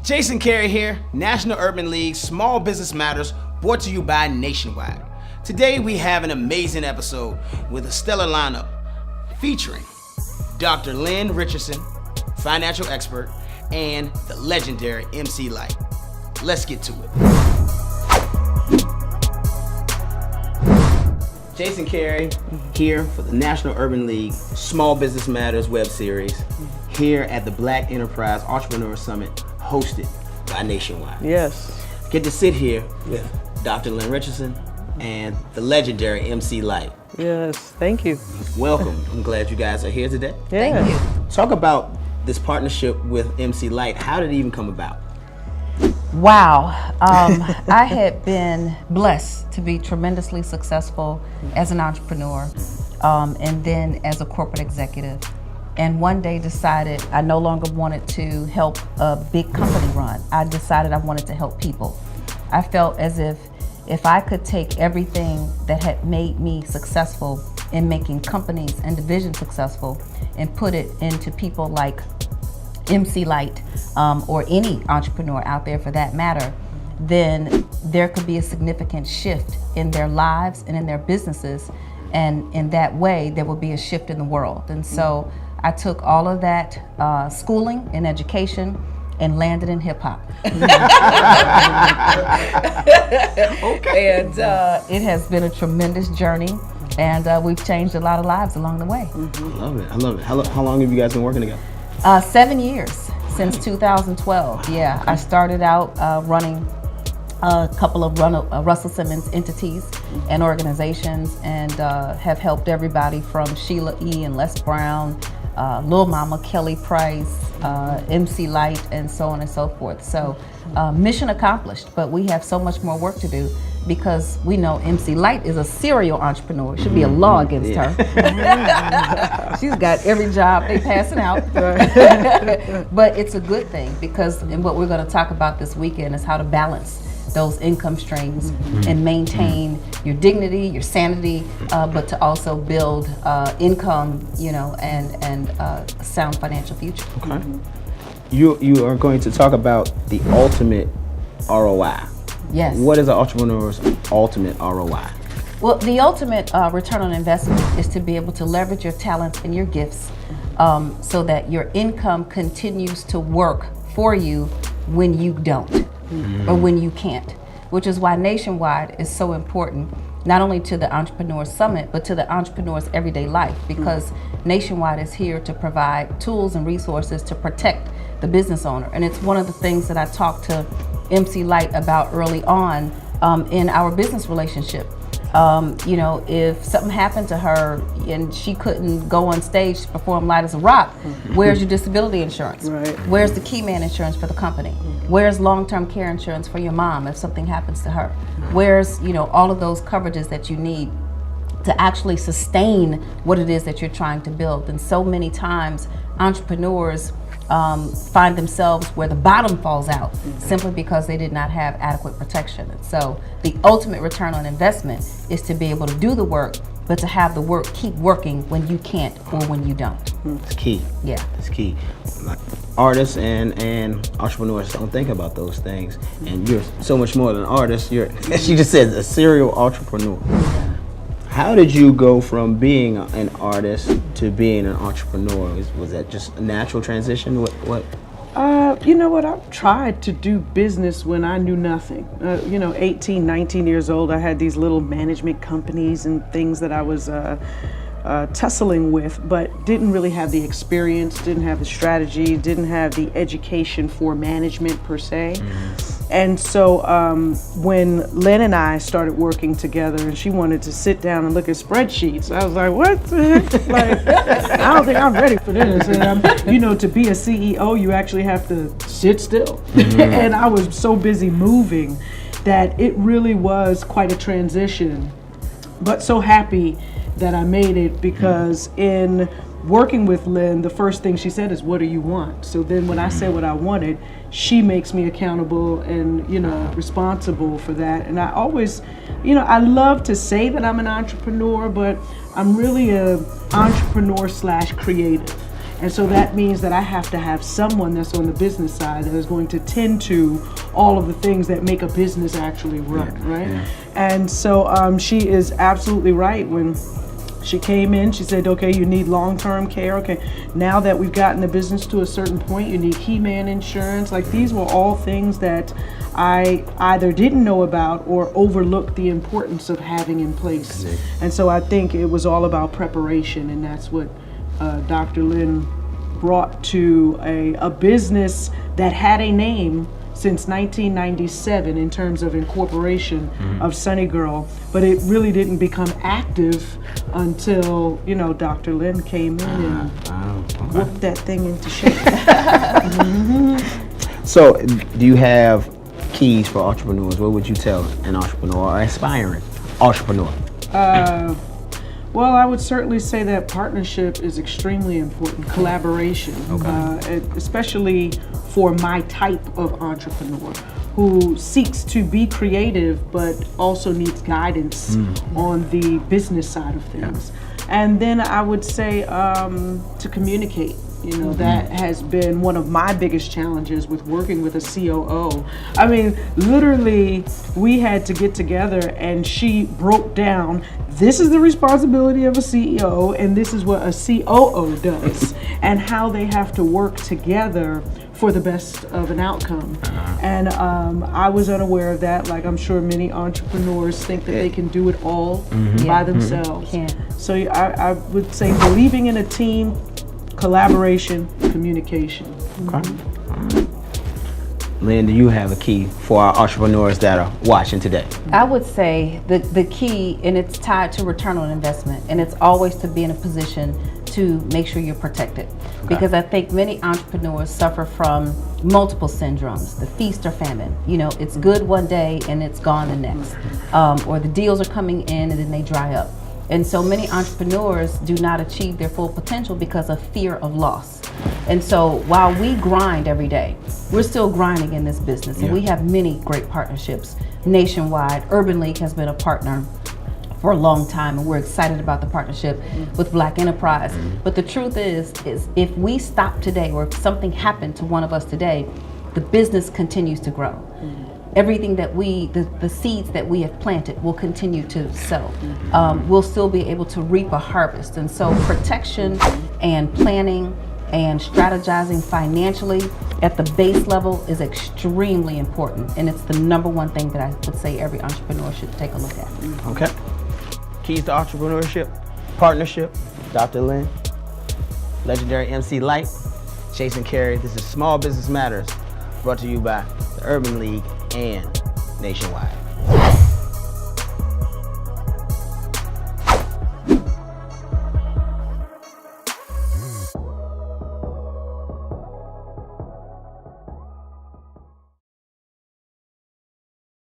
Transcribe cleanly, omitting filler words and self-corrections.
Jason Carey here, National Urban League Small Business Matters, brought to you by Nationwide. Today we have an amazing episode with a stellar lineup featuring Dr. Lynn Richardson, financial expert, and the legendary MC Lyte. Let's get to it. Jason Carey here for the National Urban League Small Business Matters web series here at the Black Enterprise Entrepreneur Summit hosted by Nationwide. Yes. Get to sit here with Dr. Lynn Richardson and the legendary MC Lyte. Yes, thank you. Welcome. I'm glad you guys are here today. Yeah. Thank you. Talk about this partnership with MC Lyte. How did it even come about? Wow. I had been blessed to be tremendously successful as an entrepreneur and then as a corporate executive. And one day decided I no longer wanted to help a big company run. I decided I wanted to help people. I felt as if I could take everything that had made me successful in making companies and divisions successful and put it into people like MC Lyte or any entrepreneur out there for that matter, then there could be a significant shift in their lives and in their businesses. And in that way, there will be a shift in the world. And so I took all of that schooling and education and landed in hip hop. Okay. And it has been a tremendous journey, and we've changed a lot of lives along the way. I love it. I love it. How long have you guys been working together? 7 years, since 2012. Yeah, I started out running a couple of Russell Simmons entities and organizations, and have helped everybody from Sheila E. and Les Brown, Lil Mama, Kelly Price, MC Lyte, and so on and so forth. So mission accomplished, but we have so much more work to do because we know MC Lyte is a serial entrepreneur. It should be a law against her. She's got every job they passing out. But it's a good thing because, and what we're going to talk about this weekend is how to balance those income streams and maintain your dignity, your sanity, but to also build income, and a sound financial future. Okay. You are going to talk about the ultimate ROI. Yes. What is an entrepreneur's ultimate ROI? Well, the ultimate return on investment is to be able to leverage your talents and your gifts so that your income continues to work for you when you don't or when you can't, which is why Nationwide is so important, not only to the Entrepreneur Summit, but to the entrepreneur's everyday life, because Nationwide is here to provide tools and resources to protect the business owner. And it's one of the things that I talked to MC Lyte about early on in our business relationship. If something happened to her and she couldn't go on stage to perform Light as a Rock, where's your disability insurance? Right. Where's the key man insurance for the company? Where's long-term care insurance for your mom if something happens to her? Where's, all of those coverages that you need to actually sustain what it is that you're trying to build? And so many times entrepreneurs find themselves where the bottom falls out simply because they did not have adequate protection. And so the ultimate return on investment is to be able to do the work, but to have the work keep working when you can't or when you don't. It's key. Yeah. It's key. Like, artists and entrepreneurs don't think about those things. And you're so much more than an artist. You're, as you just said, a serial entrepreneur. How did you go from being an artist to being an entrepreneur? Was that just a natural transition? What? You know what? I've tried to do business when I knew nothing. 18, 19 years old, I had these little management companies and things that I was tussling with, but didn't really have the experience, didn't have the strategy, didn't have the education for management per se. And so when Lynn and I started working together and she wanted to sit down and look at spreadsheets, I was like, what the heck? Like, I don't think I'm ready for this. And to be a CEO, you actually have to sit still. And I was so busy moving that it really was quite a transition, but so happy that I made it, because in working with Lynn, the first thing she said is, what do you want? So then when I said what I wanted, she makes me accountable and, responsible for that. And I always, I love to say that I'm an entrepreneur, but I'm really a entrepreneur / creative. And so that means that I have to have someone that's on the business side that is going to tend to all of the things that make a business actually run, right? Yeah. And so she is absolutely right. When she came in, she said, okay, you need long-term care. Okay, now that we've gotten the business to a certain point, you need He-Man insurance. Like, these were all things that I either didn't know about or overlooked the importance of having in place. And so I think it was all about preparation, and that's what Dr. Lynn brought to a business that had a name since 1997 in terms of incorporation of Sunny Girl, but it really didn't become active until, you know, Dr. Lynn came in and whooped that thing into shape. So, do you have keys for entrepreneurs? What would you tell an entrepreneur or aspiring entrepreneur? Well, I would certainly say that partnership is extremely important, collaboration, especially for my type of entrepreneur who seeks to be creative but also needs guidance on the business side of things. And then I would say to communicate. You know, that has been one of my biggest challenges with working with a COO. I mean, literally, we had to get together and she broke down, this is the responsibility of a CEO and this is what a COO does and how they have to work together for the best of an outcome. And I was unaware of that. Like, I'm sure many entrepreneurs think that they can do it all by themselves. So I would say believing in a team, collaboration, communication. Lynn, do you have a key for our entrepreneurs that are watching today? I would say the key, and it's tied to return on investment, and it's always to be in a position to make sure you're protected. Because I think many entrepreneurs suffer from multiple syndromes, the feast or famine. You know, it's good one day and it's gone the next. Or the deals are coming in and then they dry up. And so many entrepreneurs do not achieve their full potential because of fear of loss. And so while we grind every day, we're still grinding in this business. And we have many great partnerships nationwide. Urban League has been a partner for a long time, and we're excited about the partnership with Black Enterprise. But the truth is if we stop today, or if something happened to one of us today, the business continues to grow. Everything that the seeds that we have planted will continue to sow. We'll still be able to reap a harvest. And so protection and planning and strategizing financially at the base level is extremely important. And it's the #1 thing that I would say every entrepreneur should take a look at. Okay. Keys to entrepreneurship, partnership, Dr. Lynn, legendary MC Lyte, Jason Carey. This is Small Business Matters, brought to you by the Urban League and Nationwide.